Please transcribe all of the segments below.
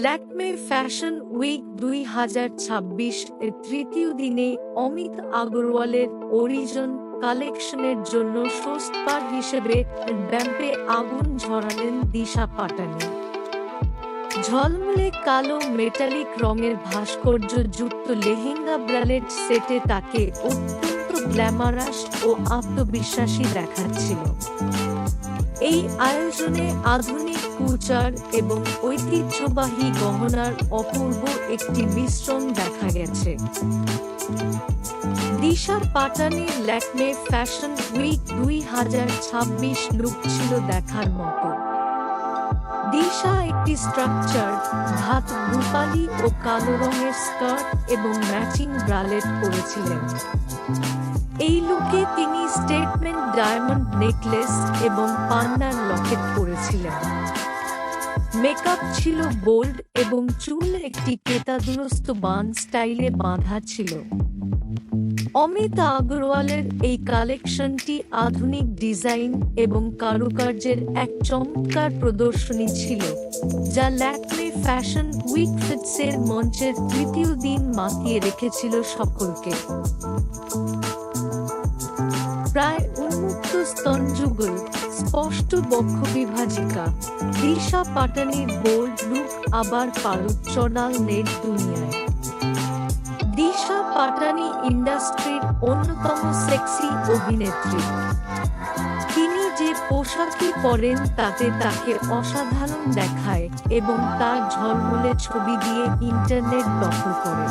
Lakme fashion week 2026 এর তৃতীয় দিনে অমিত আগরওয়ালের অরিজিন কালেকশনের জন্য শোস্টপার হিসেবে র্যাম্পে আগুন ঝরালেন দিশা পাটানি। ঝলমলে কালো মেটালিক রঙের ভাস্কর্যযুক্ত লেহেঙ্গা ব্রালেট সেটে তাকে অত্যন্ত গ্ল্যামারাস ও আত্মবিশ্বাসী দেখাচ্ছিল। এই আয়োজনে আধুনিক কুচার এবং ঐতিহ্যবাহী গহনার অপূর্ব একটি মিশ্রণ দেখা গেছে। দিশা পাটানির ল্যাকমে ফ্যাশন উইক 2026 লুক ছিল দেখার মতো। দিশা একটি স্ট্রাকচার ধাত রূপালী ও কালো রঙের স্কার্ট এবং ম্যাচিং ব্রালেট পরেছিলেন। এই লুকে তিনি স্টেটমেন্ট ডায়মন্ড নেকলেস এবং পান্নার লকেট পরেছিলেন। মেকআপ ছিল বোল্ড এবং চুল একটি কেতাদুরস্ত বান স্টাইলে বাঁধা ছিল। অমিত আগরওয়ালের এই কালেকশনটি আধুনিক ডিজাইন এবং কারুকার্যের এক চমৎকার প্রদর্শনী ছিল, যা ল্যাকমে ফ্যাশন উইক ফিটসের মঞ্চের তৃতীয় দিন মাতিয়ে রেখেছিল সকলকে। প্রায় উন্মুক্ত স্তনযুগল, স্পষ্ট বক্ষবিভাজিকা, দিশা পাটানির বোল্ড লুক আবার পারুচ্চনাল নেট দুনিয়ায়। দিশা পাটানি ইন্ডাস্ট্রির অন্যতম সেক্সি অভিনেত্রী। তিনি যে পোশাকই পরেন তাতে তাকে অসাধারণ দেখায় এবং তার ঝলমলে ছবি দিয়ে ইন্টারনেট দখল করে।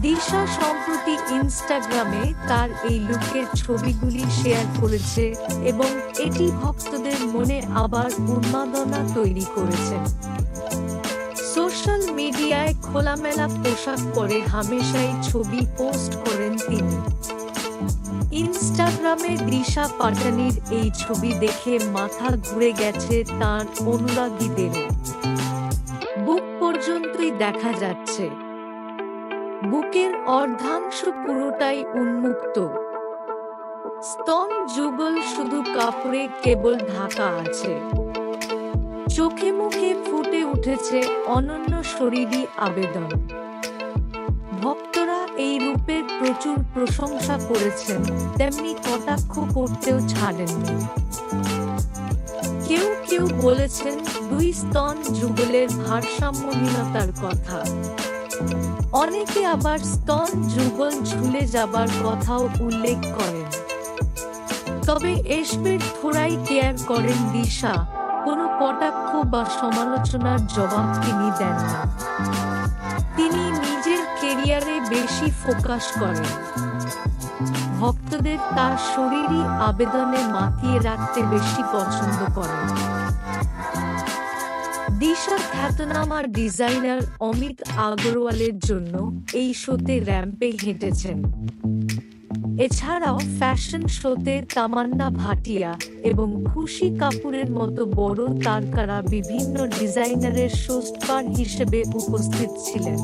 দিশা সম্প্রতি ইনস্টাগ্রামে তার এই লুকের ছবিগুলি শেয়ার করেছে এবং এটি ভক্তদের মনে আবার উন্মাদনা তৈরি করেছে। সোশ্যাল মিডিয়ায় খোলামেলা পোশাক পরে হামেশাই ছবি পোস্ট করেন তিনি। ইনস্টাগ্রামে দিশা পাটানির এই ছবি দেখে মাথা ঘুরে গেছে তার অনুরাগীদেরও। বুক পর্যন্তই দেখা যাচ্ছে। বুকের অর্ধাংশ পুরোটাই উন্মুক্ত। স্তন যুগল শুধু কাপড়ে কেবল ঢাকা আছে। চোখে মুখে ফুটে উঠেছে অনন্য শরীরী আবেদন। ভক্তরা এই রূপের প্রচুর প্রশংসা করেছেন, তেমনি কটাক্ষ করতেও ছাড়েননি। কেউ কেউ বলেছেন দুই স্তন যুগলের ভারসাম্যহীনতার কথা। অনেকে আবার স্তন যুগল ঝুলে যাবার কথাও উল্লেখ করেন। তবে এসবের থোড়াই কেয়ার করেন দিশা। কোনো কটাক্ষ বা সমালোচনার জবাব তিনি দেন না। তিনি নিজের কেরিয়ারে বেশি ফোকাস করেন। ভক্তদের তার শরীরী আবেদনে মাতিয়ে রাখতে বেশি পছন্দ করেন। দিশা খ্যাতনামা ডিজাইনার অমিত আগরওয়ালের জন্য এই শোতে র্যাম্পে হেঁটেছেন। এছাড়াও ফ্যাশন শোতে তামান্না ভাটিয়া এবং খুশি কাপুরের মতো বড় তারকারা বিভিন্ন ডিজাইনারের শোস্টপার হিসেবে উপস্থিত ছিলেন।